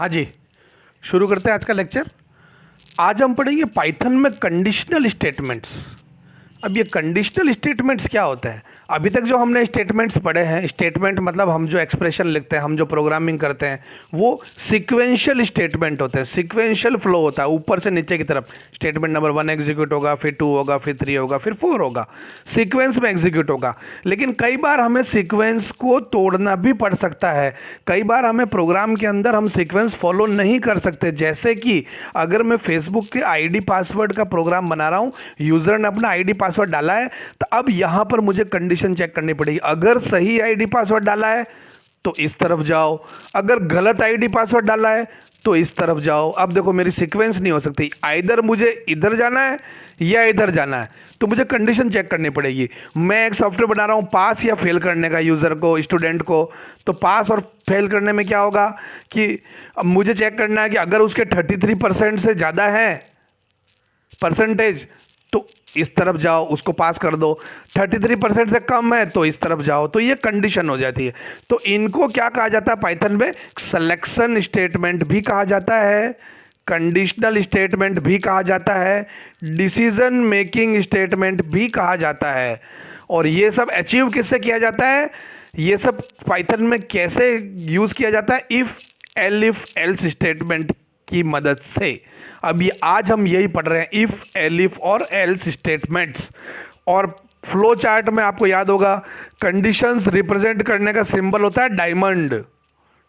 हाँ जी, शुरू करते हैं आज का लेक्चर। आज हम पढ़ेंगे पाइथन में कंडीशनल स्टेटमेंट्स। अब ये कंडीशनल स्टेटमेंट्स क्या होते हैं? अभी तक जो हमने स्टेटमेंट्स पढ़े हैं, स्टेटमेंट मतलब हम जो एक्सप्रेशन लिखते हैं, हम जो प्रोग्रामिंग करते हैं, वो सीक्वेंशियल स्टेटमेंट होते हैं। सीक्वेंशियल फ्लो होता है ऊपर से नीचे की तरफ। स्टेटमेंट नंबर 1 एग्जीक्यूट होगा, फिर 2 होगा, फिर 3 होगा, फिर 4 होगा, सीक्वेंस में एग्जीक्यूट होगा। लेकिन कई बार हमें सीक्वेंस को तोड़ना भी पड़ सकता है। कई बार हमें प्रोग्राम के अंदर हम सीक्वेंस फॉलो नहीं कर सकते। जैसे कि अगर मैं फेसबुक के आईडी पासवर्ड का प्रोग्राम बना रहा हूँ, यूज़र ने अपना आईडी पासवर्ड डाला है, तो अब यहां पर मुझे कंडीशन चेक करनी पड़ेगी। अगर सही आईडी पासवर्ड डाला है तो इस तरफ जाओ, अगर गलत आईडी पासवर्ड डाला है तो इस तरफ जाओ। अब देखो मेरी सीक्वेंस नहीं हो सकती, आइदर मुझे इधर जाना है या इधर जाना है, तो मुझे कंडीशन चेक करनी पड़ेगी। मैं एक सॉफ्टवेयर बना रहा हूं पास या फेल करने का यूज़र को, स्टूडेंट को। तो पास और फेल करने में क्या होगा कि अब मुझे चेक करना है कि अगर उसके 33% से ज़्यादा है परसेंटेज तो इस तरफ जाओ, उसको पास कर दो। 33% से कम है तो इस तरफ जाओ। तो ये कंडीशन हो जाती है। तो इनको क्या कहा जाता है पाइथन में? सिलेक्शन स्टेटमेंट भी कहा जाता है, कंडीशनल स्टेटमेंट भी कहा जाता है, डिसीजन मेकिंग स्टेटमेंट भी कहा जाता है। और ये सब अचीव किससे किया जाता है? ये सब पाइथन में कैसे यूज़ किया जाता है? इफ़ एलिफ एल्स स्टेटमेंट की मदद से। अब ये आज हम यही पढ़ रहे हैं, इफ एलिफ और एल्स स्टेटमेंट्स। और फ्लो चार्ट में आपको याद होगा कंडीशंस रिप्रेजेंट करने का सिंबल होता है डायमंड।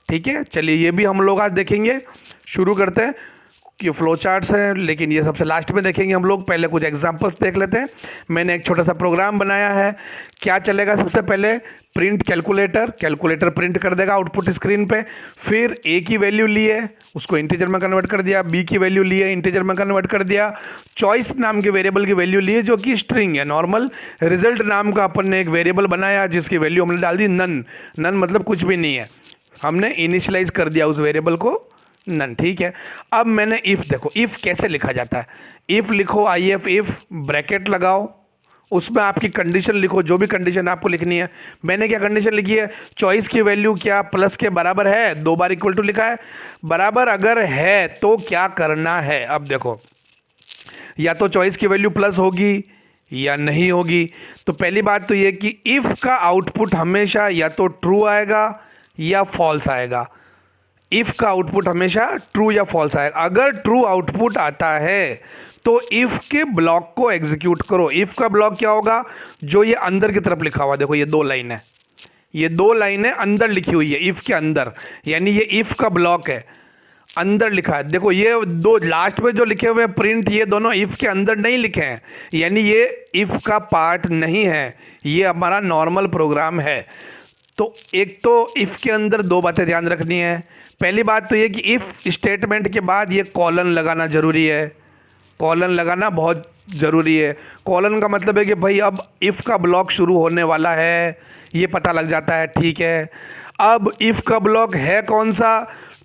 ठीक है, चलिए ये भी हम लोग आज देखेंगे। शुरू करते हैं कि फ्लो चार्ट्स हैं, लेकिन ये सबसे लास्ट में देखेंगे हम लोग। पहले कुछ एग्जांपल्स देख लेते हैं। मैंने एक छोटा सा प्रोग्राम बनाया है। क्या चलेगा? सबसे पहले प्रिंट कैलकुलेटर, कैलकुलेटर प्रिंट कर देगा आउटपुट स्क्रीन पे। फिर ए की वैल्यू ली है, उसको इंटीजर में कन्वर्ट कर दिया। बी की वैल्यू ली है, इंटीजर में कन्वर्ट कर दिया। चॉइस नाम के वेरिएबल की वैल्यू ली है जो कि स्ट्रिंग है नॉर्मल। रिजल्ट नाम का अपन ने एक वेरिएबल बनाया जिसकी वैल्यू हमने डाल दी नन। नन मतलब कुछ भी नहीं है, हमने इनिशियलाइज कर दिया उस वेरिएबल को नन। ठीक है, अब मैंने इफ़, देखो इफ़ कैसे लिखा जाता है। इफ़ लिखो, आई एफ, इफ़ ब्रैकेट लगाओ, उसमें आपकी कंडीशन लिखो, जो भी कंडीशन आपको लिखनी है। मैंने क्या कंडीशन लिखी है? चॉइस की वैल्यू क्या प्लस के बराबर है? 2 बार इक्वल टू लिखा है। बराबर अगर है तो क्या करना है? अब देखो, या तो चॉइस की वैल्यू प्लस होगी या नहीं होगी। तो पहली बात तो ये कि इफ़ का आउटपुट हमेशा या तो ट्रू आएगा या फॉल्स आएगा। इफ़ का आउटपुट हमेशा ट्रू या फॉल्स आएगा। अगर ट्रू आउटपुट आता है तो इफ़ के ब्लॉक को एग्जीक्यूट करो। इफ़ का ब्लॉक क्या होगा? जो ये अंदर की तरफ लिखा हुआ, देखो ये 2 लाइन है, ये 2 लाइनें अंदर लिखी हुई है इफ़ के अंदर, यानी ये इफ़ का ब्लॉक है, अंदर लिखा है। देखो ये 2 लास्ट में जो लिखे हुए हैं प्रिंट, ये दोनों इफ़ के अंदर नहीं लिखे हैं, यानी ये इफ़ का पार्ट नहीं है, ये हमारा नॉर्मल प्रोग्राम है। तो एक तो इफ़ के अंदर 2 बातें ध्यान रखनी है। पहली बात तो ये कि इफ़ स्टेटमेंट के बाद ये कॉलन लगाना ज़रूरी है। कॉलन लगाना बहुत ज़रूरी है। कॉलन का मतलब है कि भाई अब इफ़ का ब्लॉक शुरू होने वाला है, ये पता लग जाता है। ठीक है, अब इफ़ का ब्लॉक है कौन सा,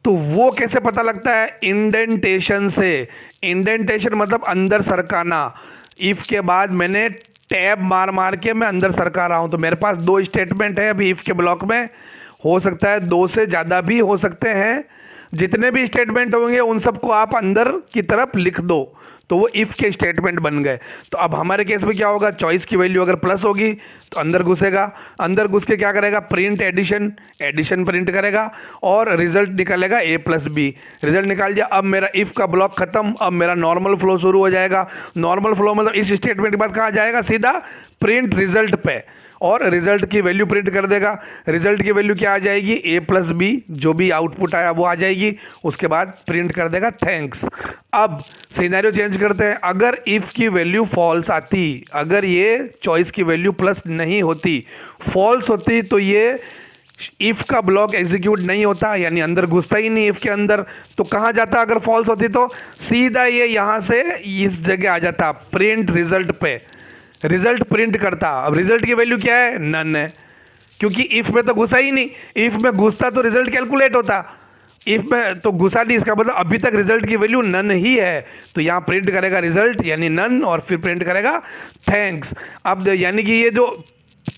तो वो कैसे पता लगता है? इंडेंटेशन से। इंडेंटेशन मतलब अंदर सरकाना। इफ़ के बाद मैंने टैब मार मार के मैं अंदर सरका रहा हूँ। तो मेरे पास 2 स्टेटमेंट है अभी इफ़ के ब्लॉक में, हो सकता है 2 से ज़्यादा भी हो सकते हैं। जितने भी स्टेटमेंट होंगे उन सबको आप अंदर की तरफ लिख दो, तो वो इफ़ के स्टेटमेंट बन गए। तो अब हमारे केस में क्या होगा? चॉइस की वैल्यू अगर प्लस होगी तो अंदर घुसेगा, अंदर घुस के क्या करेगा? प्रिंट एडिशन, एडिशन प्रिंट करेगा और रिजल्ट निकालेगा ए प्लस बी। रिजल्ट निकाल दिया, अब मेरा इफ़ का ब्लॉक खत्म, अब मेरा नॉर्मल फ्लो शुरू हो जाएगा। नॉर्मल फ्लो मतलब इस स्टेटमेंट के बाद कहाँ जाएगा? सीधा प्रिंट रिजल्ट पे, और रिजल्ट की वैल्यू प्रिंट कर देगा। रिजल्ट की वैल्यू क्या आ जाएगी? ए प्लस बी, जो भी आउटपुट आया वो आ जाएगी। उसके बाद प्रिंट कर देगा थैंक्स। अब सिनेरियो चेंज करते हैं। अगर इफ़ की वैल्यू फॉल्स आती, अगर ये चॉइस की वैल्यू प्लस नहीं होती, फॉल्स होती, तो ये इफ़ का ब्लॉक एग्जीक्यूट नहीं होता, यानी अंदर घुसता ही नहीं इफ़ के अंदर। तो कहाँ जाता? अगर फॉल्स होती तो सीधा ये यहाँ से इस जगह आ जाता, प्रिंट रिजल्ट पे, रिजल्ट प्रिंट करता। अब रिजल्ट की वैल्यू क्या है? नन है, क्योंकि इफ़ में तो घुसा ही नहीं। इफ़ में घुसता तो रिजल्ट कैलकुलेट होता, इफ़ में तो घुसा नहीं, इसका मतलब अभी तक रिजल्ट की वैल्यू नन ही है। तो यहाँ प्रिंट करेगा रिजल्ट यानी नन, और फिर प्रिंट करेगा थैंक्स। अब यानी कि ये जो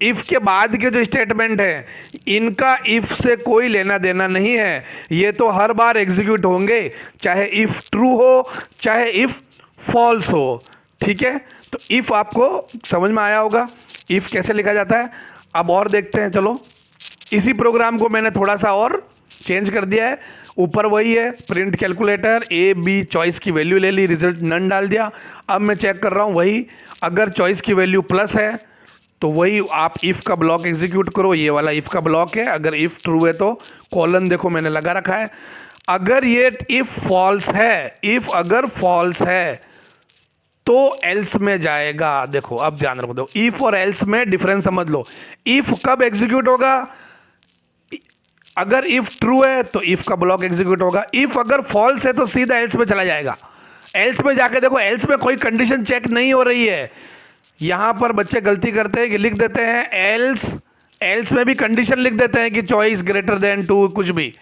इफ के बाद के जो स्टेटमेंट है इनका इफ से कोई लेना देना नहीं है, ये तो हर बार एग्जीक्यूट होंगे, चाहे इफ ट्रू हो चाहे इफ फॉल्स हो। ठीक है, तो इफ आपको समझ में आया होगा इफ कैसे लिखा जाता है। अब और देखते हैं, चलो इसी प्रोग्राम को मैंने थोड़ा सा और चेंज कर दिया है। ऊपर वही है print calculator, A B choice की वैल्यू ले ली, रिजल्ट नन डाल दिया। अब मैं चेक कर रहा हूँ वही, अगर चॉइस की वैल्यू प्लस है तो वही आप इफ़ का ब्लॉक एग्जीक्यूट करो, ये वाला इफ़ का ब्लॉक है। अगर इफ़ ट्रू है तो कॉलन देखो मैंने लगा रखा है। अगर ये इफ़ फॉल्स है, इफ़ अगर फॉल्स है तो एल्स में जाएगा। देखो अब ध्यान रखो, देखो इफ़ और एल्स में डिफरेंस समझ लो। इफ़ कब एग्जीक्यूट होगा, अगर इफ़ ट्रू है तो इफ़ का ब्लॉक एग्जीक्यूट होगा, इफ़ अगर फॉल्स है तो सीधा एल्स में चला जाएगा। एल्स में जाके देखो, एल्स में कोई कंडीशन चेक नहीं हो रही है। यहां पर बच्चे गलती करते हैं कि लिख देते हैं एल्स, एल्स में भी कंडीशन लिख देते हैं कि चॉइस ग्रेटर देन 2 कुछ भी।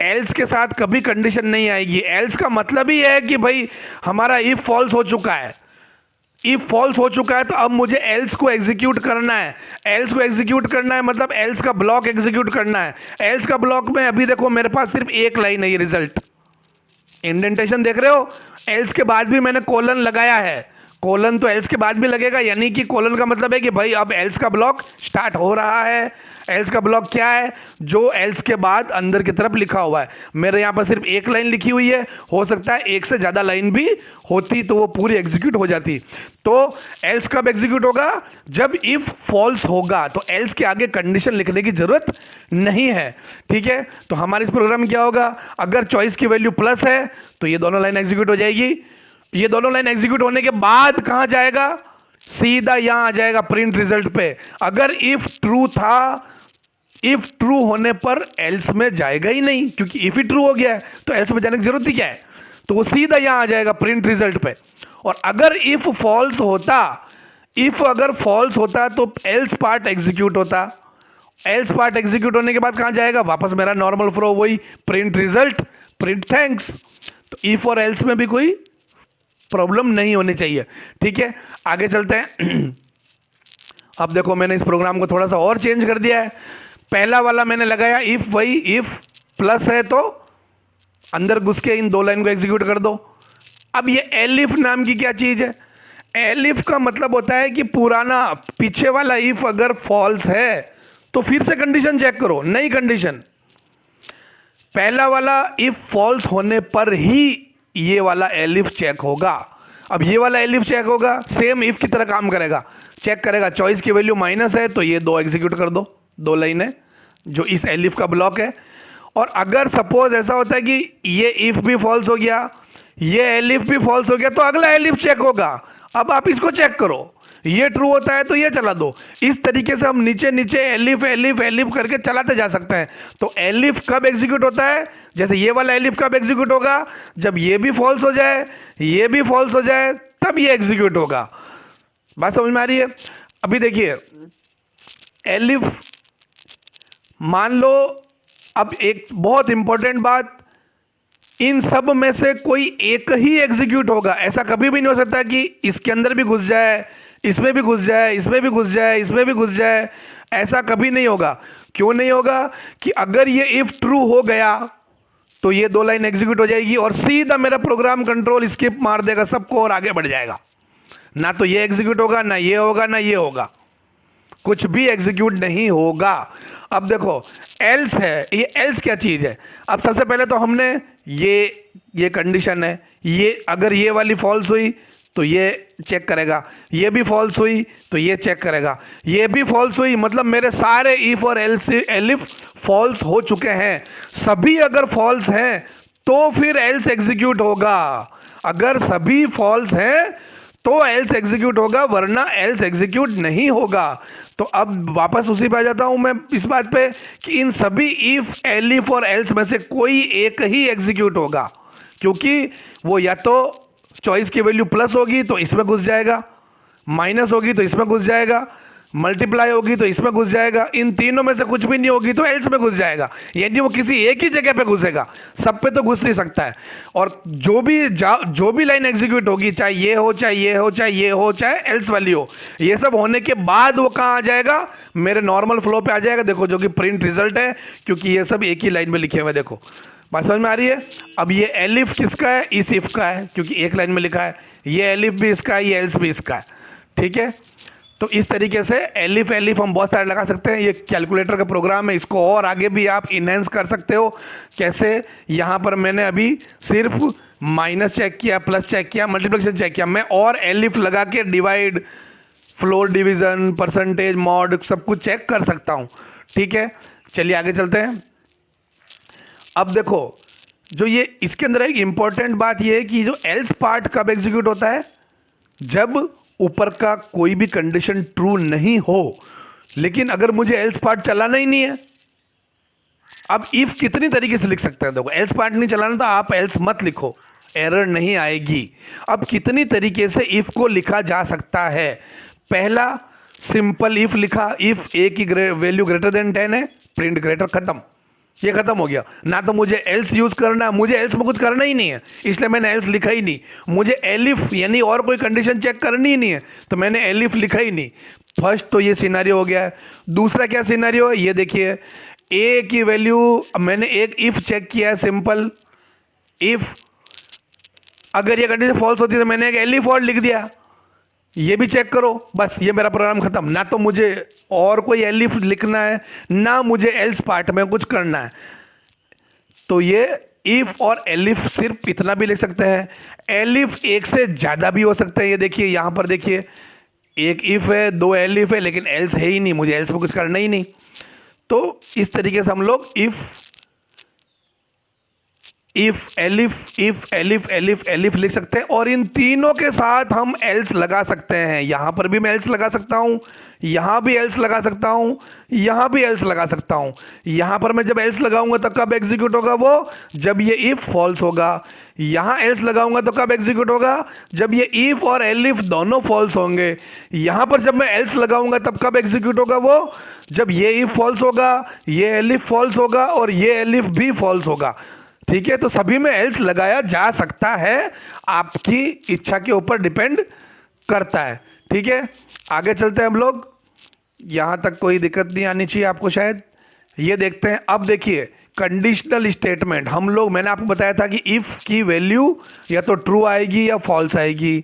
एल्स के साथ कभी कंडीशन नहीं आएगी। एल्स का मतलब ही है कि भाई हमारा इफ फॉल्स हो चुका है, इफ फॉल्स हो चुका है तो अब मुझे एल्स को एग्जीक्यूट करना है। एल्स को एग्जीक्यूट करना है मतलब एल्स का ब्लॉक एग्जीक्यूट करना है। एल्स का ब्लॉक में अभी देखो मेरे पास सिर्फ एक लाइन है, ये रिजल्ट इंडेंटेशन देख रहे हो। एल्स के बाद भी मैंने कोलन लगाया है, कोलन तो एल्स के बाद भी लगेगा, यानी कि कोलन का मतलब है कि भाई अब एल्स का ब्लॉक स्टार्ट हो रहा है। एल्स का ब्लॉक क्या है, जो एल्स के बाद अंदर की तरफ लिखा हुआ है। मेरे यहाँ पर सिर्फ एक लाइन लिखी हुई है, हो सकता है एक से ज़्यादा लाइन भी होती तो वो पूरी एग्जीक्यूट हो जाती। तो एल्स कब एग्जीक्यूट होगा, जब इफ फॉल्स होगा, तो एल्स के आगे कंडीशन लिखने की जरूरत नहीं है। ठीक है, तो हमारे इस प्रोग्राम में क्या होगा, अगर चॉइस की वैल्यू प्लस है तो ये दोनों लाइन एग्जीक्यूट हो जाएगी। ये दोनों लाइन एग्जीक्यूट होने के बाद कहां जाएगा, सीधा यहां आ जाएगा प्रिंट रिजल्ट पे। अगर इफ ट्रू था, इफ ट्रू होने पर एल्स में जाएगा ही नहीं, क्योंकि इफ ही ट्रू हो गया है तो एल्स में जाने की जरूरत ही क्या है, तो वो सीधा यहां आ जाएगा प्रिंट रिजल्ट पे। और अगर इफ फॉल्स होता, इफ अगर फॉल्स होता तो एल्स पार्ट एग्जीक्यूट होता। एल्स पार्ट एग्जीक्यूट होने के बाद कहां जाएगा, वापस मेरा नॉर्मल फ्लो वही प्रिंट रिजल्ट, प्रिंट थैंक्स। तो इफ और एल्स में भी कोई प्रॉब्लम नहीं होनी चाहिए। ठीक है, आगे चलते हैं। अब देखो मैंने इस प्रोग्राम को थोड़ा सा और चेंज कर दिया है। पहला वाला मैंने लगाया इफ, वही इफ प्लस है तो अंदर घुस के इन दो लाइन को एग्जीक्यूट कर दो। अब ये एलिफ नाम की क्या चीज है, एलिफ का मतलब होता है कि पुराना पीछे वाला इफ अगर फॉल्स है तो फिर से कंडीशन चेक करो, नई कंडीशन। पहला वाला इफ फॉल्स होने पर ही ये वाला एलिफ चेक होगा। अब ये वाला एलिफ चेक होगा, सेम इफ की तरह काम करेगा, चेक करेगा चॉइस की वैल्यू माइनस है तो ये दो एग्जीक्यूट कर दो, दो लाइनें जो इस एलिफ का ब्लॉक है। और अगर सपोज ऐसा होता है कि ये इफ भी फॉल्स हो गया, ये एलिफ भी फॉल्स हो गया, तो अगला एलिफ चेक होगा। अब आप इसको चेक करो, ये ट्रू होता है तो ये चला दो। इस तरीके से हम नीचे नीचे एलिफ एलिफ एलिफ करके चलाते जा सकते हैं। तो एलिफ कब एग्जीक्यूट होता है, जैसे ये वाला एलिफ कब एग्जीक्यूट होगा, जब ये भी फॉल्स हो जाए, ये भी फॉल्स हो जाए, तब ये एग्जीक्यूट होगा। बात समझ में आ रही है। अभी देखिए एलिफ, मान लो अब एक बहुत इंपॉर्टेंट बात, इन सब में से कोई एक ही एग्जीक्यूट होगा। ऐसा कभी भी नहीं हो सकता कि इसके अंदर भी घुस जाए, इसमें भी घुस जाए, इसमें भी घुस जाए, इसमें भी घुस जाए, ऐसा कभी नहीं होगा। क्यों नहीं होगा, कि अगर ये इफ ट्रू हो गया तो ये दो लाइन एग्जीक्यूट हो जाएगी और सीधा मेरा प्रोग्राम कंट्रोल स्किप मार देगा सबको और आगे बढ़ जाएगा। ना तो ये एग्जीक्यूट होगा, ना ये होगा, ना ये होगा, कुछ भी एग्जीक्यूट नहीं होगा। अब देखो एल्स है, ये एल्स क्या चीज़ है। अब सबसे पहले तो हमने ये कंडीशन है, ये अगर ये वाली फॉल्स हुई तो ये चेक करेगा, ये भी फॉल्स हुई तो ये चेक करेगा, ये भी फॉल्स हुई, मतलब मेरे सारे इफ और एलिफ फॉल्स हो चुके हैं। सभी अगर फॉल्स हैं तो फिर एल्स एग्जीक्यूट होगा। अगर सभी फॉल्स हैं तो एल्स एग्जीक्यूट होगा, वरना एल्स एग्जीक्यूट नहीं होगा। तो अब वापस उसी पे आ जाता हूं मैं इस बात पे कि इन सभी इफ एलिफ और एल्स में से कोई एक ही एग्जीक्यूट होगा, क्योंकि वो या तो चॉइस की वैल्यू प्लस होगी तो इसमें घुस जाएगा, माइनस होगी तो इसमें घुस जाएगा, मल्टीप्लाई होगी तो इसमें घुस जाएगा, इन तीनों में से कुछ भी नहीं होगी तो एल्स में घुस जाएगा, यानी वो किसी एक ही जगह पे घुसेगा, सब पे तो घुस नहीं सकता है। और जो भी लाइन एग्जीक्यूट होगी, चाहे ये हो चाहे ये हो चाहे ये हो चाहे एल्स वाली हो, ये सब होने के बाद वो कहाँ आ जाएगा, मेरे नॉर्मल फ्लो पे आ जाएगा। देखो जो कि प्रिंट रिजल्ट है, क्योंकि ये सब एक ही लाइन में लिखे हुए, देखो बात समझ में आ रही है। अब ये एलिफ किसका है, इस इफ का है, क्योंकि एक लाइन में लिखा है। ये एलिफ भी इसका है, ये एल्स भी इसका है, ठीक है। तो इस तरीके से एलिफ एलिफ हम बहुत सारे लगा सकते हैं। ये कैलकुलेटर का प्रोग्राम है, इसको और आगे भी आप इनहेंस कर सकते हो। कैसे, यहाँ पर मैंने अभी सिर्फ माइनस चेक किया, प्लस चेक किया, मल्टीप्लिकेशन चेक किया, मैं और एलिफ लगा के divide, floor division, percentage, mod सब कुछ चेक कर सकता हूँ, ठीक है। चलिए आगे चलते हैं। अब देखो जो ये इसके अंदर एक इंपॉर्टेंट बात ये है कि जो एल्स पार्ट कब एग्जीक्यूट होता है, जब ऊपर का कोई भी कंडीशन ट्रू नहीं हो। लेकिन अगर मुझे एल्स पार्ट चलाना ही नहीं है, अब इफ कितनी तरीके से लिख सकते हैं, देखो एल्स पार्ट नहीं चलाना तो आप एल्स मत लिखो, एरर नहीं आएगी। अब कितनी तरीके से इफ को लिखा जा सकता है। पहला सिंपल इफ लिखा, इफ ए की वैल्यू ग्रेटर देन 10 है, प्रिंट ग्रेटर, खत्म, ये खत्म हो गया। ना तो मुझे एल्स यूज करना है, मुझे एल्स में कुछ करना ही नहीं है, इसलिए मैंने एल्स लिखा ही नहीं। मुझे एलिफ यानी और कोई कंडीशन चेक करनी ही नहीं है, तो मैंने एलिफ लिखा ही नहीं। फर्स्ट तो ये सिनेरियो हो गया है। दूसरा क्या सिनेरियो है, ये देखिए, ए की वैल्यू मैंने एक इफ चेक किया है, सिंपल इफ, अगर ये कंडीशन फॉल्स होती है तो मैंने एक एलिफ और लिख दिया, ये भी चेक करो, बस ये मेरा प्रोग्राम खत्म। ना तो मुझे और कोई एलिफ लिखना है, ना मुझे एल्स पार्ट में कुछ करना है। तो ये इफ और एलिफ सिर्फ इतना भी लिख सकते हैं, एलिफ एक से ज़्यादा भी हो सकते हैं। ये देखिए यहाँ पर देखिए, एक इफ है, दो एलिफ है, लेकिन एल्स है ही नहीं, मुझे एल्स में कुछ करना ही नहीं। तो इस तरीके से हम लोग इफ एलिफ एलिफ एलिफ लिख सकते हैं, और इन तीनों के साथ हम एल्स लगा सकते हैं। यहां पर भी मैं एल्स लगा सकता हूं, यहां भी एल्स लगा सकता हूं, यहां भी एल्स लगा सकता हूं। यहां पर मैं जब एल्स लगाऊंगा तो कब एग्जीक्यूट होगा वो, जब ये इफ फॉल्स होगा। यहां एल्स लगाऊंगा तो कब एग्जीक्यूट होगा, जब ये इफ और एलिफ दोनों फॉल्स होंगे। यहां पर जब मैं एल्स लगाऊंगा तब कब एग्जीक्यूट होगा वो, जब ये इफ फॉल्स होगा, ये एलिफ फॉल्स होगा और ये एलिफ भी फॉल्स होगा, ठीक है। तो सभी में एल्स लगाया जा सकता है, आपकी इच्छा के ऊपर डिपेंड करता है, ठीक है। आगे चलते हैं हम लोग, यहां तक कोई दिक्कत नहीं आनी चाहिए आपको शायद। ये देखते हैं, अब देखिए कंडीशनल स्टेटमेंट, हम लोग, मैंने आपको बताया था कि इफ की वैल्यू या तो ट्रू आएगी या फॉल्स आएगी।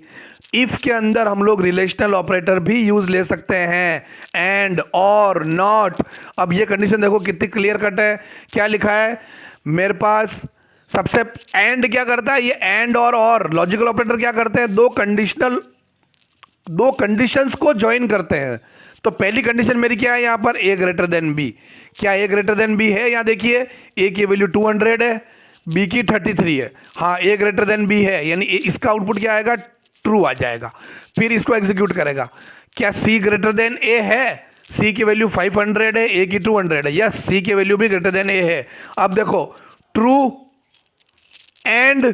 इफ के अंदर हम लोग रिलेशनल ऑपरेटर भी यूज ले सकते हैं, एंड, और, नॉट। अब ये कंडीशन देखो कितनी क्लियर कट है, क्या लिखा है मेरे पास। सबसे एंड क्या करता है, ये एंड और लॉजिकल ऑपरेटर क्या करते हैं, दो कंडीशंस को ज्वाइन करते हैं। तो पहली कंडीशन मेरी क्या है, यहां पर ए ग्रेटर देन बी। क्या ए ग्रेटर देन बी है, यहां देखिए ए की वैल्यू 200 है, बी की 33 है। हाँ, ए ग्रेटर देन बी है, यानी इसका आउटपुट क्या आएगा, ट्रू आ जाएगा। फिर इसको एग्जीक्यूट करेगा। क्या सी ग्रेटर देन ए है, सी की वैल्यू 500 है, ए की 200 है, यस सी की वैल्यू भी ग्रेटर देन ए है। अब देखो ट्रू एंड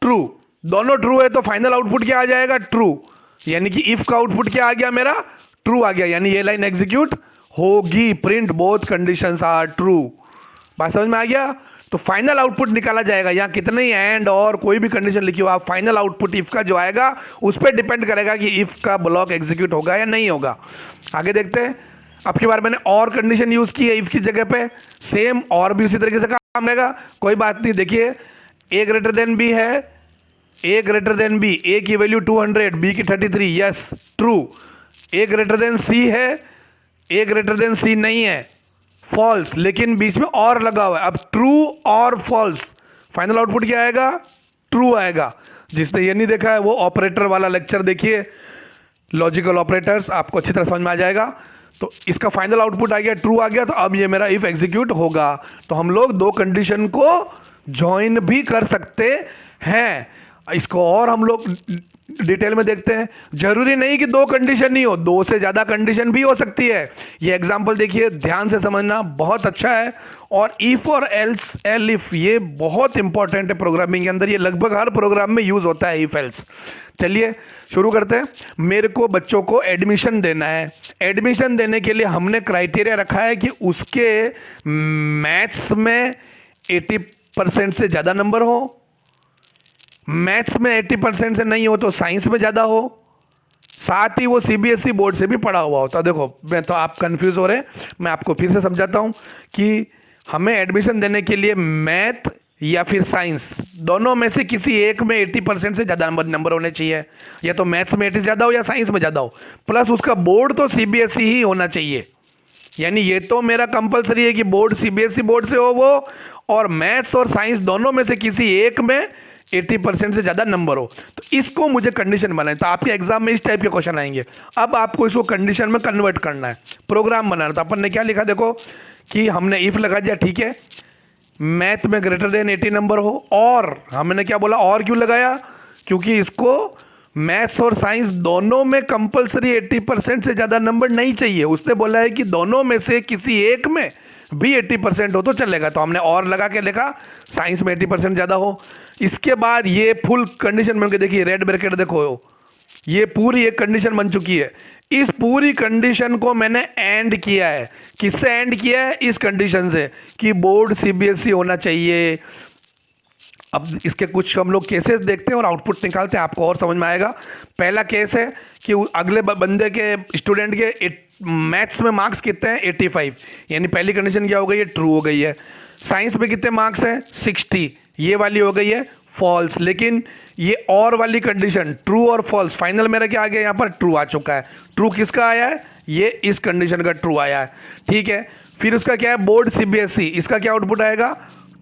ट्रू, दोनों ट्रू है तो फाइनल आउटपुट क्या आ जाएगा, ट्रू। यानी कि इफ का आउटपुट क्या आ गया मेरा, ट्रू आ गया, यानी ये लाइन एग्जीक्यूट होगी, print both conditions are true. बात समझ में आ गया। तो फाइनल आउटपुट निकाला जाएगा, यहाँ कितने ही एंड और कोई भी कंडीशन लिखी हो आप, फाइनल आउटपुट इफ का जो आएगा उस पर डिपेंड करेगा कि इफ का ब्लॉक एग्जीक्यूट होगा या नहीं होगा। आगे देखते हैं। अब की बार मैंने और कंडीशन यूज की है इफ की जगह पे, सेम और भी उसी तरीके से काम रहेगा, कोई बात नहीं। देखिए ए ग्रेटर देन बी है, ए ग्रेटर देन बी, ए की वैल्यू 200, बी की 33, यस ट्रू। ए ग्रेटर देन सी है, ए ग्रेटर देन सी नहीं है, फॉल्स, लेकिन बीच में और लगा हुआ है। अब ट्रू और फॉल्स, फाइनल आउटपुट क्या आएगा, ट्रू आएगा। जिसने ये नहीं देखा है वो ऑपरेटर वाला लेक्चर देखिए, लॉजिकल ऑपरेटर्स, आपको अच्छी तरह समझ में आ जाएगा। तो इसका फाइनल आउटपुट आ गया, ट्रू आ गया, तो अब ये मेरा इफ एग्जीक्यूट होगा। तो हम लोग दो कंडीशन को ज्वाइन भी कर सकते हैं। इसको और हम लोग डिटेल में देखते हैं। जरूरी नहीं कि दो कंडीशन ही हो, दो से ज्यादा कंडीशन भी हो सकती है। ये एग्जांपल देखिए, ध्यान से समझना, बहुत अच्छा है। और इफ और एल्स, एल इफ, ये बहुत इंपॉर्टेंट है प्रोग्रामिंग के अंदर, ये लगभग हर प्रोग्राम में यूज होता है इफ एल्स। चलिए शुरू करते हैं। मेरे को बच्चों को एडमिशन देना है। एडमिशन देने के लिए हमने क्राइटेरिया रखा है कि उसके मैथ्स में 80% से ज़्यादा नंबर हो, मैथ्स में 80% से नहीं हो तो साइंस में ज़्यादा हो, साथ ही वो सीबीएसई बोर्ड से भी पढ़ा हुआ होता। देखो मैं तो, आप कंफ्यूज हो रहे हैं, मैं आपको फिर से समझाता हूँ कि हमें एडमिशन देने के लिए मैथ या फिर साइंस, दोनों में से किसी एक में 80% से ज़्यादा नंबर होने चाहिए। या तो मैथ्स में 80 ज़्यादा हो या साइंस में ज़्यादा हो, प्लस उसका बोर्ड तो सीबीएसई ही होना चाहिए। यानी ये तो मेरा कंपलसरी है कि बोर्ड सीबीएसई बोर्ड से हो वो, और मैथ्स और साइंस दोनों में से किसी एक में 80% से ज़्यादा नंबर हो। तो इसको मुझे कंडीशन बनाए। तो आपके एग्जाम में इस टाइप के क्वेश्चन आएंगे। अब आपको इसको कंडीशन में कन्वर्ट करना है, प्रोग्राम बनाना। तो अपन ने क्या लिखा, देखो कि हमने इफ लगा दिया, ठीक है, मैथ में ग्रेटर देन 80 नंबर हो। और हमने क्या बोला, और क्यों लगाया, क्योंकि इसको मैथ्स और साइंस दोनों में कंपलसरी 80% से ज़्यादा नंबर नहीं चाहिए। उसने बोला है कि दोनों में से किसी एक में भी 80% हो तो चलेगा। तो हमने और लगा के लिखा, साइंस में 80% ज़्यादा हो। इसके बाद ये फुल कंडीशन बन के देखिए, रेड ब्रैकेट देखो, ये पूरी एक कंडीशन बन चुकी है। इस पूरी कंडीशन को मैंने एंड किया है। किससे एंड किया है, इस कंडीशन से कि बोर्ड सीबीएसई होना चाहिए। अब इसके कुछ हम लोग केसेस देखते हैं और आउटपुट निकालते हैं, आपको और समझ में आएगा। पहला केस है कि अगले बंदे के, स्टूडेंट के मैथ्स में मार्क्स कितने हैं, 85, यानी पहली कंडीशन क्या हो गई है, ट्रू हो गई है। साइंस में कितने मार्क्स हैं, 60, ये वाली हो गई है फॉल्स। लेकिन ये और वाली कंडीशन, ट्रू और फॉल्स, फाइनल मेरा क्या आ गया, यहाँ पर ट्रू आ चुका है। ट्रू किसका आया है, ये इस कंडीशन का ट्रू आया है, ठीक है। फिर उसका क्या है, बोर्ड सीबीएसई, इसका क्या आउटपुट आएगा,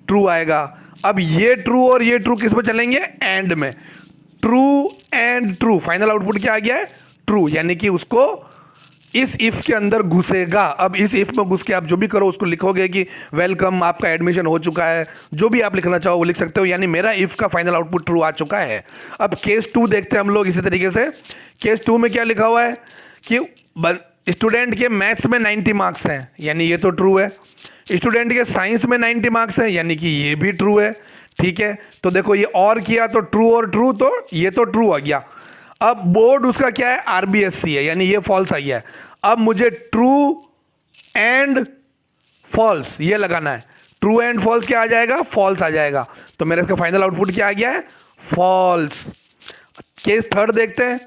ट्रू आएगा। अब ये ट्रू और ये ट्रू किस में चलेंगे, एंड में, true and true, final output क्या आ गया है, ट्रू। यानी कि उसको इस इफ के अंदर घुसेगा। अब इस इफ में घुस के आप जो भी करो उसको लिखोगे कि वेलकम, आपका एडमिशन हो चुका है, जो भी आप लिखना चाहो वो लिख सकते हो। यानी मेरा इफ का फाइनल आउटपुट ट्रू आ चुका है। अब केस 2 देखते हैं हम लोग इसी तरीके से। केस 2 में क्या लिखा हुआ है कि स्टूडेंट के मैथ्स में 90 मार्क्स हैं, यानी ये तो ट्रू है। स्टूडेंट के साइंस में 90 मार्क्स हैं, यानी कि ये भी ट्रू है, ठीक है। तो देखो ये और किया तो ट्रू और ट्रू, तो ये तो ट्रू आ गया। अब बोर्ड उसका क्या है, आरबीएससी है, यानी ये फॉल्स आ गया है। अब मुझे ट्रू एंड फॉल्स ये लगाना है। ट्रू एंड फॉल्स क्या आ जाएगा, फॉल्स आ जाएगा। तो मेरा इसका फाइनल आउटपुट क्या आ गया है, फॉल्स। केस 3 देखते हैं।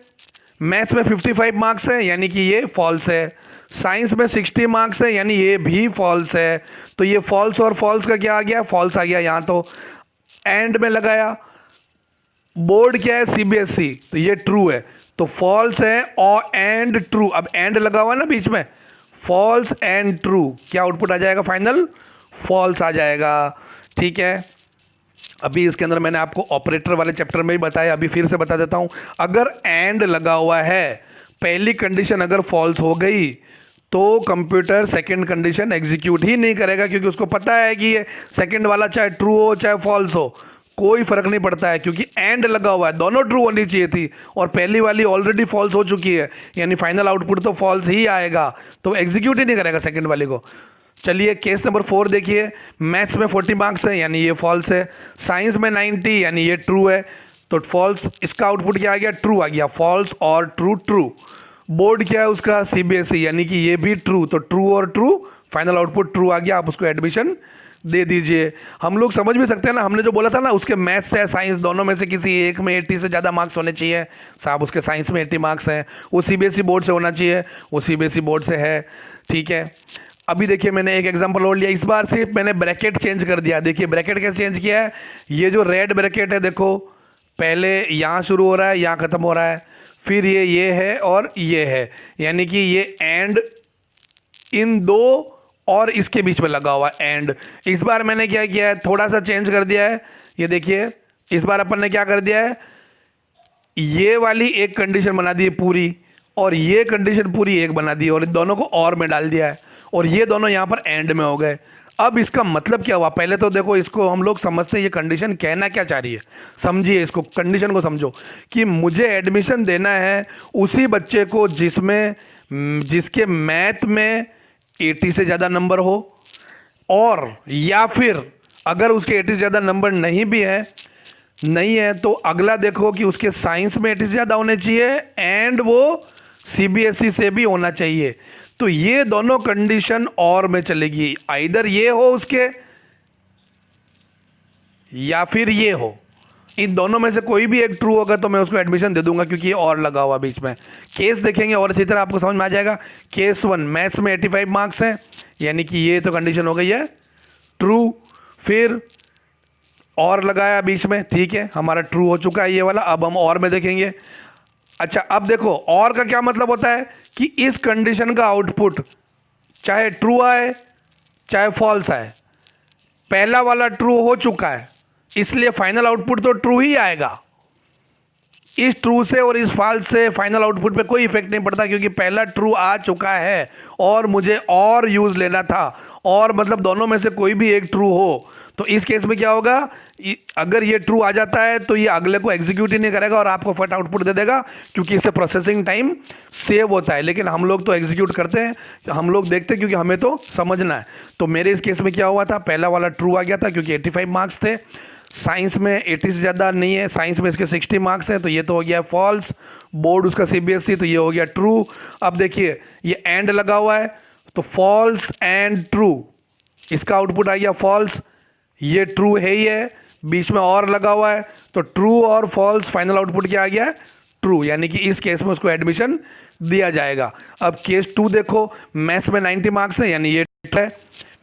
मैथ्स में 55 मार्क्स है, यानी कि ये फॉल्स है। साइंस में 60 मार्क्स है, यानी ये भी फॉल्स है। तो ये फॉल्स और फॉल्स का क्या आ गया, फॉल्स आ गया। यहाँ तो एंड में लगाया। बोर्ड क्या है, सीबीएसई, तो ये ट्रू है, तो फॉल्स है और एंड ट्रू। अब एंड लगा हुआ ना बीच में, फॉल्स एंड ट्रू, क्या आउटपुट आ जाएगा, फाइनल फॉल्स आ जाएगा, ठीक है। अभी इसके अंदर मैंने आपको ऑपरेटर वाले चैप्टर में भी बताया, अभी फिर से बता देता हूं। अगर एंड लगा हुआ है, पहली कंडीशन अगर फॉल्स हो गई तो कंप्यूटर सेकंड कंडीशन एग्जीक्यूट ही नहीं करेगा, क्योंकि उसको पता है कि ये सेकंड वाला चाहे ट्रू हो चाहे फॉल्स हो, कोई फर्क नहीं पड़ता है, क्योंकि एंड लगा हुआ है। दोनों ट्रू होनी चाहिए थी और पहली वाली ऑलरेडी फॉल्स हो चुकी है, यानी फाइनल आउटपुट तो फॉल्स ही आएगा, तो एग्जीक्यूट ही नहीं करेगा सेकंड वाली को। चलिए केस नंबर 4 देखिए। मैथ्स में 40 मार्क्स है, यानी ये फॉल्स है। साइंस में 90, यानी ये ट्रू है, तो फॉल्स। इसका आउटपुट क्या आ गया, ट्रू आ गया। फॉल्स और ट्रू, ट्रू। बोर्ड क्या है उसका, सीबीएसई, यानी कि ये भी ट्रू, तो ट्रू और ट्रू, फाइनल आउटपुट ट्रू आ गया। आप उसको एडमिशन दे दीजिए। हम लोग समझ भी सकते हैं ना, हमने जो बोला था ना, उसके मैथ्स या साइंस दोनों में से किसी एक में 80 से ज़्यादा मार्क्स होने चाहिए। साहब उसके साइंस में 80 मार्क्स हैं, वो सीबीएसई बोर्ड से होना चाहिए, वो सीबीएसई बोर्ड से है, ठीक है। अभी देखिए मैंने एक एग्जांपल और लिया, इस बार सिर्फ मैंने ब्रैकेट चेंज कर दिया। देखिए ब्रैकेट कैसे चेंज किया है, ये जो रेड ब्रैकेट है देखो, पहले यहाँ शुरू हो रहा है, यहाँ ख़त्म हो रहा है, फिर ये है और ये है, यानी कि ये एंड इन दो और इसके बीच में लगा हुआ एंड। इस बार मैंने क्या किया है, थोड़ा सा चेंज कर दिया है। ये देखिए इस बार अपन ने क्या कर दिया है, ये वाली एक कंडीशन बना दी है पूरी, और ये कंडीशन पूरी एक बना दी है, और दोनों को और में डाल दिया है। और ये दोनों यहाँ पर एंड में हो गए। अब इसका मतलब क्या हुआ, पहले तो देखो इसको हम लोग समझते हैं ये कंडीशन कहना क्या चाह रही है। समझिए इसको, कंडीशन को समझो कि मुझे एडमिशन देना है उसी बच्चे को जिसके मैथ में 80 से ज़्यादा नंबर हो, और या फिर अगर उसके 80 से ज़्यादा नंबर नहीं है तो अगला देखो कि उसके साइंस में 80 से ज़्यादा होने चाहिए एंड वो सीबीएसई से भी होना चाहिए। तो ये दोनों कंडीशन और में चलेगी, आइदर ये हो उसके या फिर ये हो। इन दोनों में से कोई भी एक ट्रू होगा तो मैं उसको एडमिशन दे दूंगा, क्योंकि ये और लगा हुआ बीच में। केस देखेंगे और अच्छी तरह आपको समझ में आ जाएगा। केस 1, मैथ्स में 85 मार्क्स हैं, यानी कि ये तो कंडीशन हो गई है ट्रू। फिर और लगाया बीच में, ठीक है, हमारा ट्रू हो चुका है ये वाला। अब हम और में देखेंगे। अच्छा, अब देखो और का क्या मतलब होता है कि इस कंडीशन का आउटपुट चाहे ट्रू आए चाहे फॉल्स आए, पहला वाला ट्रू हो चुका है, इसलिए फाइनल आउटपुट तो ट्रू ही आएगा। इस ट्रू से और इस फॉल्स से फाइनल आउटपुट पे कोई इफेक्ट नहीं पड़ता, क्योंकि पहला ट्रू आ चुका है और मुझे और यूज लेना था, और मतलब दोनों में से कोई भी एक ट्रू हो। तो इस केस में क्या होगा, अगर ये ट्रू आ जाता है तो ये अगले को एग्जीक्यूट ही नहीं करेगा और आपको फट आउटपुट दे देगा, क्योंकि इससे प्रोसेसिंग टाइम सेव होता है। लेकिन हम लोग तो एग्जीक्यूट करते हैं, हम लोग देखते हैं, क्योंकि हमें तो समझना है। तो मेरे इस केस में क्या हुआ था, पहला वाला ट्रू आ गया था क्योंकि 85 मार्क्स थे। साइंस में 80 से ज़्यादा नहीं है, साइंस में इसके 60 मार्क्स हैं, तो ये तो हो गया फॉल्स। बोर्ड उसका सीबीएसई, तो ये हो गया ट्रू। अब देखिए ये एंड लगा हुआ है, तो फॉल्स एंड ट्रू, इसका आउटपुट आ गया फॉल्स। ये ट्रू है ही है, बीच में और लगा हुआ है, तो ट्रू और फॉल्स, फाइनल आउटपुट क्या आ गया है ट्रू, यानी कि इस केस में उसको एडमिशन दिया जाएगा। अब केस 2 देखो, मैथ्स में 90 मार्क्स है, यानी ये है,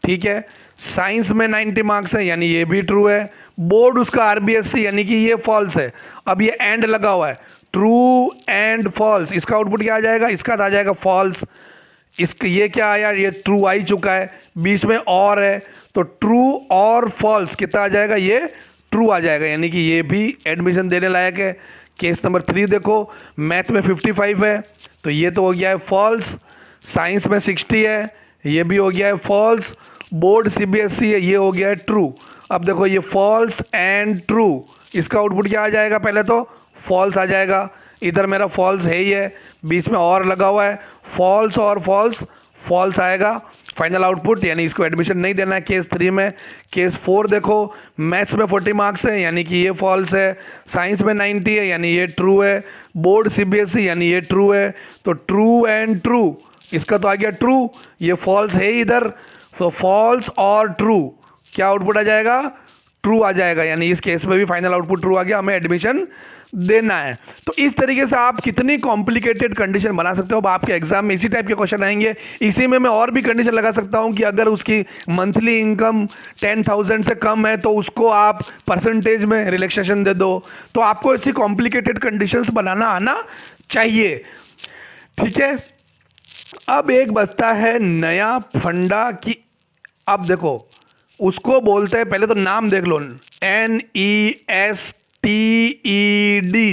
ठीक है। साइंस में 90 मार्क्स है, यानी ये भी ट्रू है। बोर्ड उसका आरबीएससी, यानी कि ये फॉल्स है। अब ये एंड लगा हुआ है, ट्रू एंड फॉल्स, इसका आउटपुट क्या आ जाएगा, इसका आ जाएगा फॉल्स। इसका ये क्या आया, ये ट्रू आ ही चुका है, बीच में और है, तो ट्रू और फॉल्स कितना आ जाएगा, ये ट्रू आ जाएगा, यानी कि ये भी एडमिशन देने लायक है। केस नंबर 3 देखो, मैथ में 55 है, तो ये तो हो गया है फॉल्स। साइंस में 60 है, ये भी हो गया है फॉल्स। बोर्ड सीबीएसई है, ये हो गया है ट्रू। अब देखो ये फॉल्स एंड ट्रू, इसका आउटपुट क्या आ जाएगा, पहले तो फॉल्स आ जाएगा। इधर मेरा फॉल्स है ही है, बीच में और लगा हुआ है, फॉल्स और फॉल्स, फॉल्स आएगा फाइनल आउटपुट, यानी इसको एडमिशन नहीं देना है केस 3 में। केस 4 देखो, मैथ्स में 40 मार्क्स है, यानी कि ये फॉल्स है। साइंस में 90 है, यानी ये ट्रू है। बोर्ड सीबीएसई, यानी ये ट्रू है। तो ट्रू एंड ट्रू, इसका तो आ गया ट्रू, ये फॉल्स है इधर, तो फॉल्स और ट्रू, क्या आउटपुट आ जाएगा, ट्रू आ जाएगा, यानी इस केस में भी फाइनल आउटपुट ट्रू आ गया, हमें एडमिशन देना है। तो इस तरीके से आप कितनी कॉम्प्लिकेटेड कंडीशन बना सकते हो। अब आपके एग्जाम में इसी टाइप के क्वेश्चन आएंगे। इसी में मैं और भी कंडीशन लगा सकता हूं कि अगर उसकी मंथली इनकम 10,000 से कम है तो उसको आप परसेंटेज में रिलैक्सेशन दे दो। तो आपको ऐसी कॉम्प्लिकेटेड कंडीशंस बनाना आना चाहिए, ठीक है। अब एक बचता है नया फंडा की, अब देखो उसको बोलते हैं, पहले तो नाम देख लो, NESTED,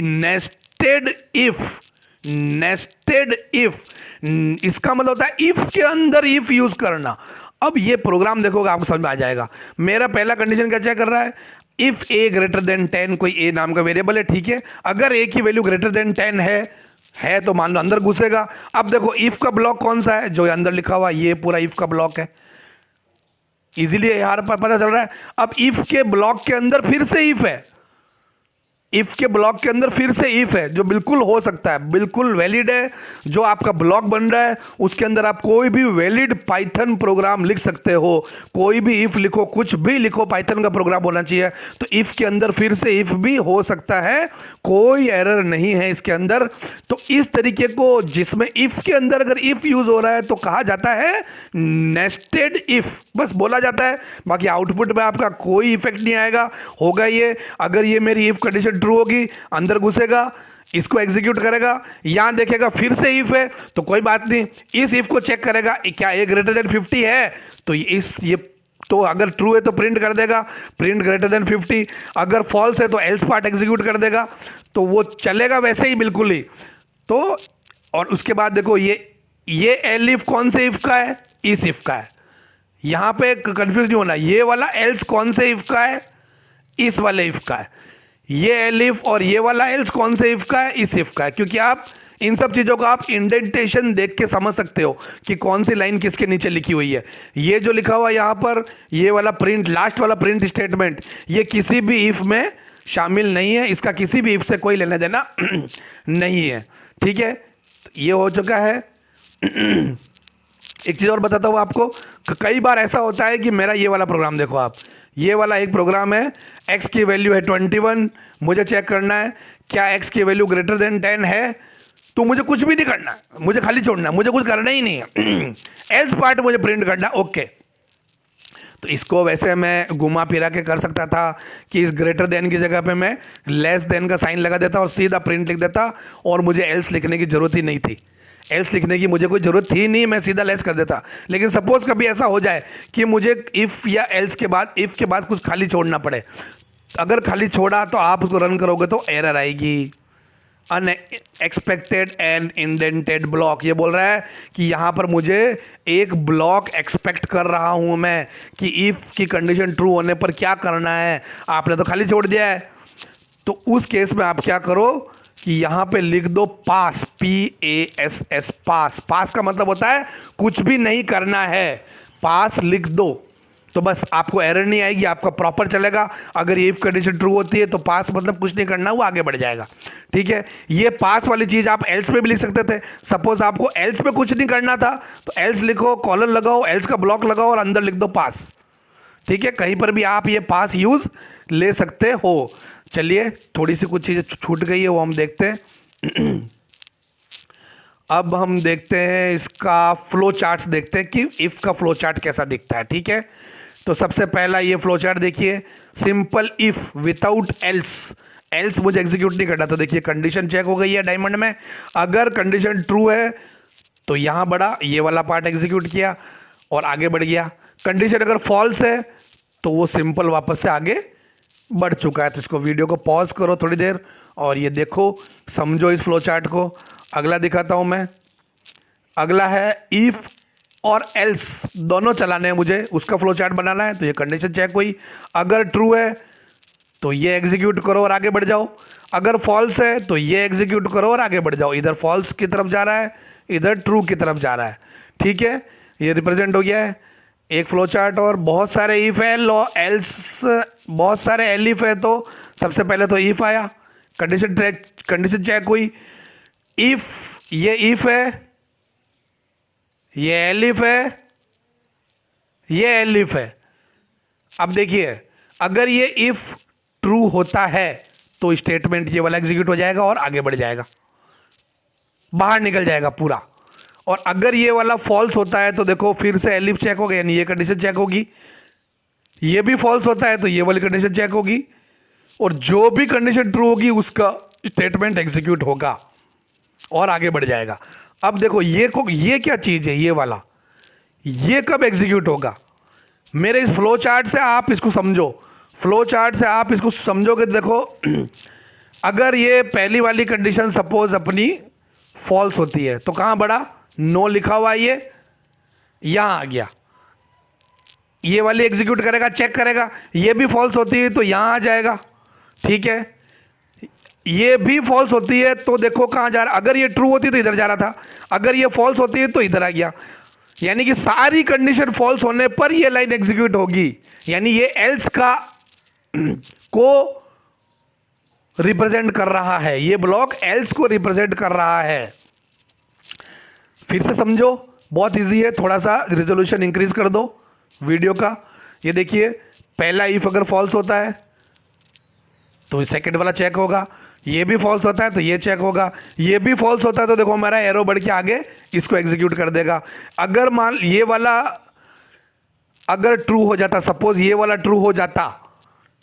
nested if. Nested if, इसका मतलब होता है इफ के अंदर इफ यूज करना। अब ये प्रोग्राम देखोगे आपको समझ में आ जाएगा। मेरा पहला कंडीशन क्या चेक कर रहा है, इफ a ग्रेटर देन 10, कोई a नाम का वेरिएबल है, ठीक है। अगर a की वैल्यू ग्रेटर देन 10 है तो मान लो अंदर घुसेगा। अब देखो इफ का ब्लॉक कौन सा है, जो अंदर लिखा हुआ, ये पूरा इफ का ब्लॉक है, इजीली यहाँ पर पता चल रहा है। अब इफ के ब्लॉक के अंदर फिर से इफ है, इफ के ब्लॉक के अंदर फिर से इफ है, जो बिल्कुल हो सकता है, बिल्कुल वैलिड है। जो आपका ब्लॉक बन रहा है उसके अंदर आप कोई भी वैलिड पाइथन प्रोग्राम लिख सकते हो। कोई भी इफ लिखो, कुछ भी लिखो, पाइथन का प्रोग्राम होना चाहिए। तो इफ के अंदर फिर से इफ भी हो सकता है, कोई एरर नहीं है इसके अंदर। तो इस तरीके को, जिसमें इफ के अंदर अगर इफ यूज हो रहा है तो कहा जाता है नेस्टेड इफ, बस बोला जाता है। बाकी आउटपुट में आपका कोई इफेक्ट नहीं आएगा। होगा ये, अगर ये मेरी इफ कंडीशन ट्रू होगी, अंदर घुसेगा, इसको एग्जीक्यूट करेगा, यहां देखेगा फिर से इफ है तो कोई बात नहीं, इस इफ को चेक करेगा, क्या ए ग्रेटर देन 50 है, तो ये तो अगर ट्रू है तो प्रिंट कर देगा, प्रिंट ग्रेटर देन 50। अगर फॉल्स है तो एल्स पार्ट एग्जीक्यूट कर देगा, तो वो चलेगा वैसे ही बिल्कुल ही। तो और उसके बाद देखो ये एल इफ कौन से इफ का है, इस इफ का है। यहां पे कंफ्यूज नहीं होना, ये वाला एल्स कौन से इफ का है, इस वाले इफ का है। ये एल इफ और ये वाला एल्स कौन से इफ का है, इस इफ का है। क्योंकि आप इन सब चीजों को आप इंडेंटेशन देख के समझ सकते हो कि कौन सी लाइन किसके नीचे लिखी हुई है। ये जो लिखा हुआ यहां पर, ये वाला प्रिंट, लास्ट वाला प्रिंट स्टेटमेंट, ये किसी भी इफ में शामिल नहीं है, इसका किसी भी इफ से कोई लेना देना नहीं है। ठीक है, तो ये हो चुका है। एक चीज़ और बताता हूँ आपको, कई बार ऐसा होता है कि मेरा ये वाला प्रोग्राम देखो आप, ये वाला एक प्रोग्राम है, x की वैल्यू है 21, मुझे चेक करना है क्या x की वैल्यू ग्रेटर देन 10 है। तो मुझे कुछ भी नहीं करना, मुझे खाली छोड़ना, मुझे कुछ करना ही नहीं है। एल्स पार्ट मुझे प्रिंट करना, ओके। तो इसको वैसे मैं घुमा फिरा के कर सकता था कि इस ग्रेटर देन की जगह पे मैं लेस देन का साइन लगा देता और सीधा प्रिंट लिख देता, और मुझे एल्स लिखने की जरूरत ही नहीं थी। एल्स लिखने की मुझे कोई ज़रूरत थी नहीं, मैं सीधा लेस कर देता। लेकिन सपोज कभी ऐसा हो जाए कि मुझे इफ़ या एल्स के बाद, इफ़ के बाद कुछ खाली छोड़ना पड़े, अगर खाली छोड़ा तो आप उसको रन करोगे तो एरर आएगी, अनएक्सपेक्टेड एंड इंडेंटेड ब्लॉक। ये बोल रहा है कि यहाँ पर मुझे एक ब्लॉक एक्सपेक्ट कर रहा हूँ मैं कि इफ़ की कंडीशन ट्रू होने पर क्या करना है, आपने तो खाली छोड़ दिया है। तो उस केस में आप क्या करो कि यहाँ पे लिख दो पास, PASS, पास। पास का मतलब होता है कुछ भी नहीं करना है, पास लिख दो तो बस आपको एरर नहीं आएगी, आपका प्रॉपर चलेगा। अगर ये इफ कंडीशन ट्रू होती है तो पास मतलब कुछ नहीं करना, वो आगे बढ़ जाएगा। ठीक है, ये पास वाली चीज़ आप एल्स में भी लिख सकते थे। सपोज आपको एल्स में कुछ नहीं करना था तो एल्स लिखो, कॉलन लगाओ, एल्स का ब्लॉक लगाओ और अंदर लिख दो पास। ठीक है, कहीं पर भी आप ये पास यूज़ ले सकते हो। चलिए, थोड़ी सी कुछ चीज़ें छूट गई है वो हम देखते हैं। अब हम देखते हैं इसका फ्लो चार्ट्स, देखते हैं कि इफ़ का फ्लो चार्ट कैसा दिखता है। ठीक है, तो सबसे पहला ये फ्लो चार्ट देखिए, simple if without else. Else मुझे एग्जीक्यूट नहीं करना, तो देखिए कंडीशन चेक हो गई है डायमंड में। अगर कंडीशन ट्रू है तो यहाँ बढ़ा, ये वाला पार्ट एग्जीक्यूट किया और आगे बढ़ गया। कंडीशन अगर फॉल्स है तो वो सिंपल वापस से आगे बढ़ चुका है। तो इसको वीडियो को पॉज करो थोड़ी देर और ये देखो, समझो इस फ्लो चार्ट को। अगला दिखाता हूँ मैं। अगला है इफ़ और एल्स दोनों चलाने हैं मुझे, उसका फ्लो चार्ट बनाना है। तो ये कंडीशन चेक हुई, अगर ट्रू है तो ये एग्जीक्यूट करो और आगे बढ़ जाओ, अगर फॉल्स है तो ये एग्जीक्यूट करो और आगे बढ़ जाओ। इधर फॉल्स की तरफ जा रहा है, इधर ट्रू की तरफ जा रहा है। ठीक है, ये रिप्रेजेंट हो गया है एक फ्लो चार्ट। और बहुत सारे इफ एल और एल्स, बहुत सारे एल इफ है। तो सबसे पहले तो इफ आया, कंडीशन चेक हुई, इफ ये इफ है, ये एल इफ है, ये एल इफ है। अब देखिए, अगर ये इफ ट्रू होता है तो स्टेटमेंट ये वाला एग्जीक्यूट हो जाएगा और आगे बढ़ जाएगा, बाहर निकल जाएगा पूरा। और अगर ये वाला फॉल्स होता है तो देखो फिर से एल इफ चेक होगा, यानी ये कंडीशन चेक होगी। ये भी फॉल्स होता है तो ये वाली कंडीशन चेक होगी, और जो भी कंडीशन ट्रू होगी उसका स्टेटमेंट एग्जीक्यूट होगा और आगे बढ़ जाएगा। अब देखो ये क्या चीज़ है, ये वाला, ये कब एग्जीक्यूट होगा? मेरे इस फ्लो चार्ट से आप इसको समझो, फ्लो चार्ट से आप इसको समझोगे। देखो, अगर ये पहली वाली कंडीशन सपोज अपनी फॉल्स होती है तो कहाँ बढ़ा, नो लिखा हुआ है, ये यहां आ गया। ये वाली एग्जीक्यूट करेगा, चेक करेगा, ये भी फॉल्स होती है तो यहां आ जाएगा। ठीक है, ये भी फॉल्स होती है तो देखो कहां जा रहा, अगर ये ट्रू होती तो इधर जा रहा था, अगर ये फॉल्स होती है तो इधर आ गया। यानी कि सारी कंडीशन फॉल्स होने पर ये लाइन एग्जीक्यूट होगी, यानी ये एल्स का को रिप्रेजेंट कर रहा है, ये ब्लॉक एल्स को रिप्रेजेंट कर रहा है। फिर से समझो, बहुत इजी है, थोड़ा सा रिजोल्यूशन इंक्रीज कर दो वीडियो का। ये देखिए, पहला इफ अगर फॉल्स होता है तो सेकंड वाला चेक होगा, ये भी फॉल्स होता है तो ये चेक होगा, ये भी फॉल्स होता है तो देखो हमारा एरो बढ़ के आगे इसको एग्जीक्यूट कर देगा। अगर मान ये वाला अगर ट्रू हो जाता, सपोज ये वाला ट्रू हो जाता,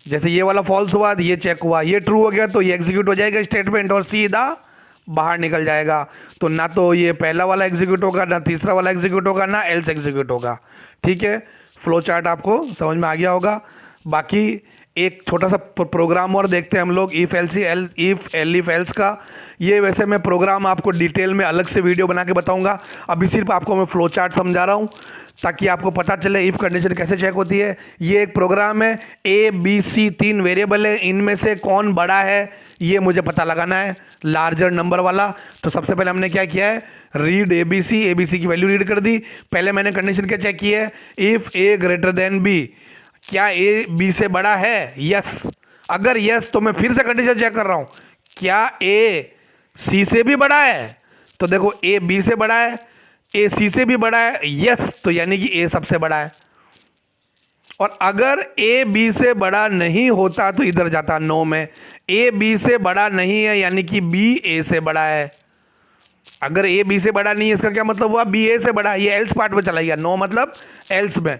जैसे ये वाला फॉल्स हुआ तो ये चेक हुआ, ये ट्रू हो गया तो ये एग्जीक्यूट हो जाएगा स्टेटमेंट और सीधा बाहर निकल जाएगा। तो ना तो ये पहला वाला एग्जीक्यूट होगा, ना तीसरा वाला एग्जीक्यूट होगा, ना एल्स एग्जीक्यूट होगा। ठीक है, फ्लो चार्ट आपको समझ में आ गया होगा। बाकी एक छोटा सा प्रोग्राम और देखते हैं हम लोग, इफ़ एल्फ एल्स का। ये वैसे मैं प्रोग्राम आपको डिटेल में अलग से वीडियो बना के बताऊंगा, अभी सिर्फ आपको मैं फ्लो चार्ट समझा रहा हूँ ताकि आपको पता चले इफ़ कंडीशन कैसे चेक होती है। ये एक प्रोग्राम है, ए बी सी 3 वेरिएबल है, इनमें से कौन बड़ा है ये मुझे पता लगाना है, लार्जर नंबर वाला। तो सबसे पहले हमने क्या किया है, रीड ए बी सी की वैल्यू रीड कर दी। पहले मैंने कंडीशन क्या चेक की है, if A greater than B, क्या ए बी से बड़ा है, यस। अगर यस तो मैं फिर से कंडीशन चेक कर रहा हूं, क्या ए सी से भी बड़ा है। तो देखो ए बी से बड़ा है, ए सी से भी बड़ा है, यस, तो यानी कि ए सबसे बड़ा है। और अगर ए बी से बड़ा नहीं होता तो इधर जाता नो में, ए बी से बड़ा नहीं है यानी कि बी ए से बड़ा है। अगर ए बी से बड़ा नहीं है इसका क्या मतलब हुआ, बी ए से बड़ा है, ये एल्स पार्ट में चला गया, नो मतलब एल्स में।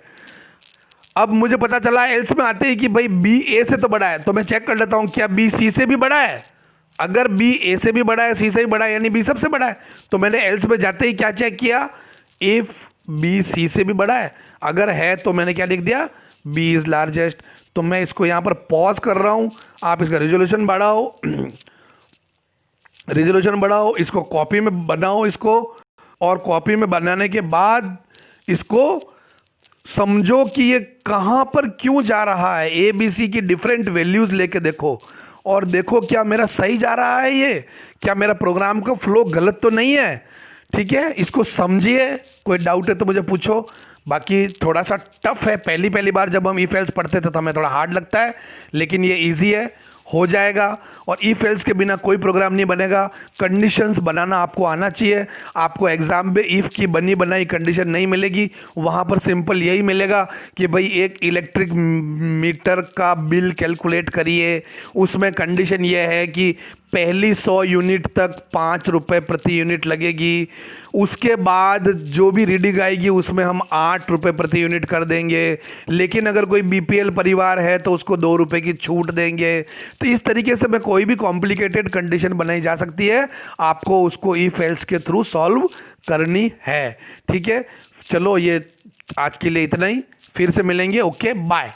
अब मुझे पता चला एल्स में आते ही कि भाई बी ए से तो बड़ा है, तो मैं चेक कर लेता हूं क्या बी सी से भी बड़ा है। अगर बी ए से भी बड़ा है, सी से भी बड़ा है, यानी बी सबसे बड़ा है। तो मैंने एल्स में जाते ही क्या चेक किया, इफ बी सी से भी बड़ा है, अगर है तो मैंने क्या लिख दिया, बी इज लार्जेस्ट। तो मैं इसको यहां पर पॉज कर रहा हूं, आप इसका रेजोल्यूशन बढ़ाओ रेजोल्यूशन बढ़ाओ, इसको कॉपी में बनाओ इसको, और कॉपी में बनाने के बाद इसको समझो कि ये कहां पर क्यों जा रहा है। ए बी सी की डिफरेंट वैल्यूज लेके देखो और देखो क्या मेरा सही जा रहा है, ये क्या मेरा प्रोग्राम का फ्लो गलत तो नहीं है। ठीक है, इसको समझिए, कोई डाउट है तो मुझे पूछो। बाकी थोड़ा सा टफ है, पहली बार जब हम इफ एल्स पढ़ते थे तो हमें थोड़ा हार्ड लगता है, लेकिन ये इजी है, हो जाएगा। और इफ एल्स के बिना कोई प्रोग्राम नहीं बनेगा, कंडीशंस बनाना आपको आना चाहिए। आपको एग्जाम में इफ की बनी बनाई कंडीशन नहीं मिलेगी, वहाँ पर सिंपल यही मिलेगा कि भाई एक इलेक्ट्रिक मीटर का बिल कैलकुलेट करिए, उसमें कंडीशन ये है कि पहली 100 यूनिट तक 5 रुपये प्रति यूनिट लगेगी, उसके बाद जो भी रीडिंग आएगी उसमें हम 8 रुपये प्रति यूनिट कर देंगे, लेकिन अगर कोई बीपीएल परिवार है तो उसको 2 रुपये की छूट देंगे। तो इस तरीके से मैं कोई भी कॉम्प्लिकेटेड कंडीशन बनाई जा सकती है, आपको उसको इफ एल्स के थ्रू सॉल्व करनी है। ठीक है, चलो ये आज के लिए इतना ही, फिर से मिलेंगे, ओके बाय।